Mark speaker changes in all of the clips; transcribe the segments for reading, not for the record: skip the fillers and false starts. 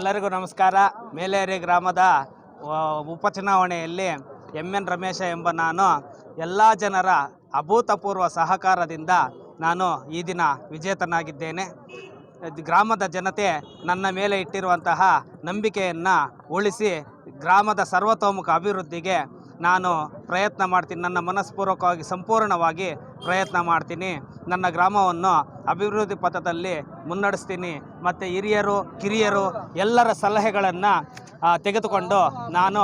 Speaker 1: ಎಲ್ಲರಿಗೂ ನಮಸ್ಕಾರ. ಮೇಲೇರಿ ಗ್ರಾಮದ ಉಪಚುನಾವಣೆಯಲ್ಲಿ ಎನ್ ರಮೇಶ ಎಂಬ ನಾನು ಎಲ್ಲ ಜನರ ಅಭೂತಪೂರ್ವ ಸಹಕಾರದಿಂದ ನಾನು ಈ ದಿನ ವಿಜೇತನಾಗಿದ್ದೇನೆ. ಗ್ರಾಮದ ಜನತೆ ನನ್ನ ಮೇಲೆ ಇಟ್ಟಿರುವಂತಹ ನಂಬಿಕೆಯನ್ನು ಉಳಿಸಿ ಗ್ರಾಮದ ಸರ್ವತೋಮುಖ ಅಭಿವೃದ್ಧಿಗೆ ನಾನು ಪ್ರಯತ್ನ ಮಾಡ್ತೀನಿ. ನನ್ನ ಮನಸ್ಪೂರ್ವಕವಾಗಿ ಸಂಪೂರ್ಣವಾಗಿ ಪ್ರಯತ್ನ ಮಾಡ್ತೀನಿ. ನನ್ನ ಗ್ರಾಮವನ್ನು ಅಭಿವೃದ್ಧಿ ಪಥದಲ್ಲಿ ಮುನ್ನಡೆಸ್ತೀನಿ. ಮತ್ತು ಹಿರಿಯರು ಕಿರಿಯರು ಎಲ್ಲರ ಸಲಹೆಗಳನ್ನು ತೆಗೆದುಕೊಂಡು ನಾನು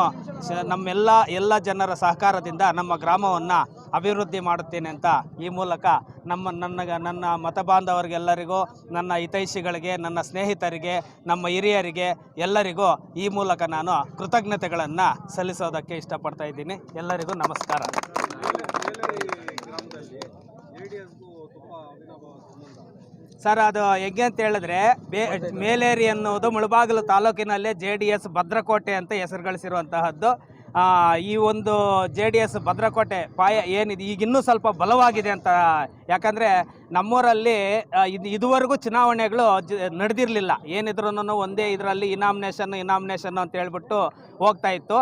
Speaker 1: ಎಲ್ಲ ಜನರ ಸಹಕಾರದಿಂದ ನಮ್ಮ ಗ್ರಾಮವನ್ನು ಅಭಿವೃದ್ಧಿ ಮಾಡುತ್ತೇನೆ ಅಂತ ಈ ಮೂಲಕ ನನ್ನ ಮತ ಬಾಂಧವರಿಗೆಲ್ಲರಿಗೂ, ನನ್ನ ಹಿತೈಷಿಗಳಿಗೆ, ನನ್ನ ಸ್ನೇಹಿತರಿಗೆ, ನಮ್ಮ ಹಿರಿಯರಿಗೆ ಎಲ್ಲರಿಗೂ ಈ ಮೂಲಕ ನಾನು ಕೃತಜ್ಞತೆಗಳನ್ನು ಸಲ್ಲಿಸೋದಕ್ಕೆ ಇಷ್ಟಪಡ್ತಾ ಇದ್ದೀನಿ. ಎಲ್ಲರಿಗೂ ನಮಸ್ಕಾರ. ಸರ್, ಅದು ಹೇಗೆ ಅಂತ ಹೇಳಿದ್ರೆ, ಮೇಲೇರಿ ಅನ್ನೋದು ಮುಳಬಾಗಿಲು ತಾಲೂಕಿನಲ್ಲೇ JDS ಭದ್ರಕೋಟೆ ಅಂತ ಹೆಸರು ಗಳಿಸಿರುವಂತಹದ್ದು. ಈ ಒಂದು JDS ಭದ್ರಕೋಟೆ ಪಾಯ ಏನಿದೆ ಈಗ ಇನ್ನೂ ಸ್ವಲ್ಪ ಬಲವಾಗಿದೆ ಅಂತ. ಯಾಕಂದರೆ ನಮ್ಮೂರಲ್ಲಿ ಇದುವರೆಗೂ ಚುನಾವಣೆಗಳು ನಡೆದಿರಲಿಲ್ಲ. ಏನಿದ್ರು ಒಂದೇ ಇದರಲ್ಲಿ ಇನಾಮಿನೇಷನ್ ಅಂತ ಹೇಳ್ಬಿಟ್ಟು ಹೋಗ್ತಾ ಇತ್ತು.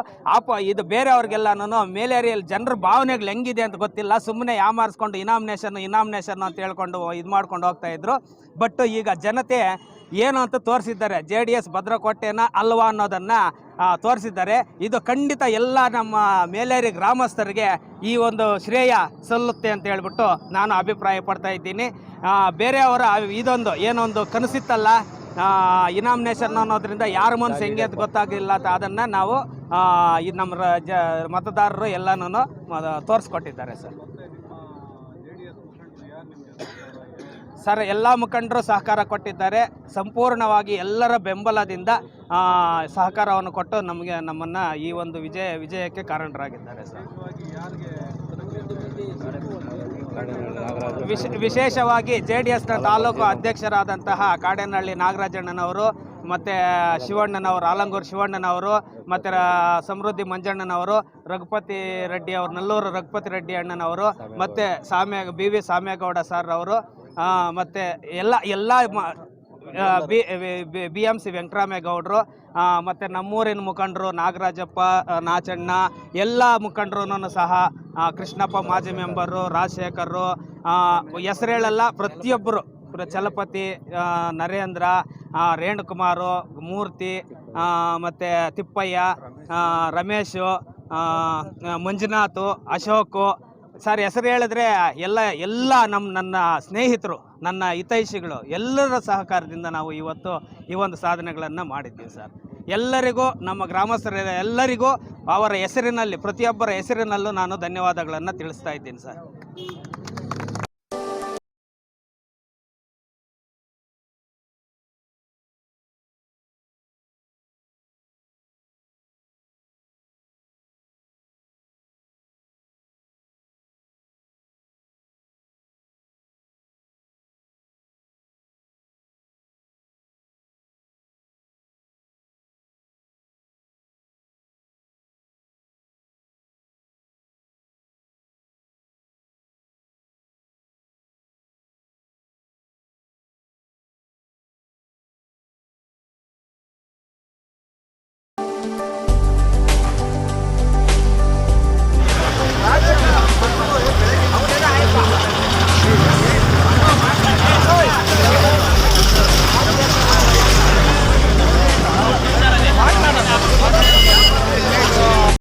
Speaker 1: ಇದು ಬೇರೆಯವ್ರಿಗೆಲ್ಲನೂ ಮೇಲೇರಿಯಲ್ಲಿ ಜನರ ಭಾವನೆಗಳು ಹೆಂಗಿದೆ ಅಂತ ಗೊತ್ತಿಲ್ಲ. ಸುಮ್ಮನೆ ಯಾಮಾರಿಸ್ಕೊಂಡು ಇನಾಮಿನೇಷನ್ ಅಂತ ಹೇಳ್ಕೊಂಡು ಇದು ಮಾಡ್ಕೊಂಡು ಹೋಗ್ತಾಯಿದ್ರು. ಬಟ್ ಈಗ ಜನತೆ ಏನು ಅಂತ ತೋರಿಸಿದ್ದಾರೆ, JDS ಭದ್ರಕೋಟೆನ ಅಲ್ವಾ ಅನ್ನೋದನ್ನು ತೋರಿಸಿದ್ದಾರೆ. ಇದು ಖಂಡಿತ ಎಲ್ಲ ನಮ್ಮ ಮೇಲೇರಿ ಗ್ರಾಮಸ್ಥರಿಗೆ ಈ ಒಂದು ಶ್ರೇಯ ಸಲ್ಲುತ್ತೆ ಅಂತ ಹೇಳ್ಬಿಟ್ಟು ನಾನು ಅಭಿಪ್ರಾಯ ಪಡ್ತಾ ಇದ್ದೀನಿ. ಬೇರೆಯವರ ಏನೊಂದು ಕನಸಿತ್ತಲ್ಲ, ಇನಾಮಿನೇಷನ್ ಅನ್ನೋದ್ರಿಂದ ಯಾರ ಮನಸ್ಸು ಹೆಂಗೆ ಅಂತ ಗೊತ್ತಾಗಿಲ್ಲ. ಅದನ್ನು ನಾವು ನಮ್ಮ ಮತದಾರರು ಎಲ್ಲನೂ ತೋರಿಸ್ಕೊಟ್ಟಿದ್ದಾರೆ ಸರ್. ಎಲ್ಲ ಮುಖಂಡರು ಸಹಕಾರ ಕೊಟ್ಟಿದ್ದಾರೆ. ಸಂಪೂರ್ಣವಾಗಿ ಎಲ್ಲರ ಬೆಂಬಲದಿಂದ ಸಹಕಾರವನ್ನು ಕೊಟ್ಟು ನಮ್ಮನ್ನು ಈ ಒಂದು ವಿಜಯಕ್ಕೆ ಕಾರಣರಾಗಿದ್ದಾರೆ ಸರ್. ವಿಶೇಷವಾಗಿ JDSನ ತಾಲೂಕು ಅಧ್ಯಕ್ಷರಾದಂತಹ ಕಾಡೇನಹಳ್ಳಿ ನಾಗರಾಜಣ್ಣನವರು, ಮತ್ತು ಶಿವಣ್ಣನವರು, ಆಲಂಗೂರು ಶಿವಣ್ಣನವರು, ಮತ್ತು ಸಮೃದ್ಧಿ ಮಂಜಣ್ಣನವರು, ರಘುಪತಿ ರೆಡ್ಡಿ ಅವರು, ನಲ್ಲೂರು ರಘುಪತಿ ರೆಡ್ಡಿ ಅಣ್ಣನವರು, ಮತ್ತು BV ಸಾಮೇಗೌಡ ಸರ್ ಅವರು, ಮತ್ತು ಎಲ್ಲ BMC ವೆಂಕಟರಾಮೇಗೌಡರು, ಮತ್ತು ನಮ್ಮೂರಿನ ಮುಖಂಡರು ನಾಗರಾಜಪ್ಪ, ನಾಚಣ್ಣ, ಎಲ್ಲ ಮುಖಂಡರು ಸಹ, ಕೃಷ್ಣಪ್ಪ ಮಾಜಿ ಮೆಂಬರು, ರಾಜಶೇಖರು, ಹೆಸರೇಳಲ್ಲ ಪ್ರತಿಯೊಬ್ಬರು, ಚಲಪತಿ, ನರೇಂದ್ರ, ರೇಣುಕುಮಾರು, ಮೂರ್ತಿ, ಮತ್ತು ತಿಪ್ಪಯ್ಯ, ರಮೇಶು, ಮಂಜುನಾಥ್, ಅಶೋಕು ಸರ್, ಹೆಸರು ಹೇಳಿದ್ರೆ ಎಲ್ಲ ನನ್ನ ಸ್ನೇಹಿತರು, ನನ್ನ ಹಿತೈಷಿಗಳು ಎಲ್ಲರ ಸಹಕಾರದಿಂದ ನಾವು ಇವತ್ತು ಈ ಒಂದು ಸಾಧನೆಗಳನ್ನು ಮಾಡಿದ್ದೀವಿ ಸರ್. ಎಲ್ಲರಿಗೂ, ನಮ್ಮ ಗ್ರಾಮಸ್ಥರ ಎಲ್ಲರಿಗೂ ಅವರ ಹೆಸರಿನಲ್ಲಿ, ಪ್ರತಿಯೊಬ್ಬರ ಹೆಸರಿನಲ್ಲೂ ನಾನು ಧನ್ಯವಾದಗಳನ್ನು ತಿಳಿಸ್ತಾ ಇದ್ದೀನಿ ಸರ್.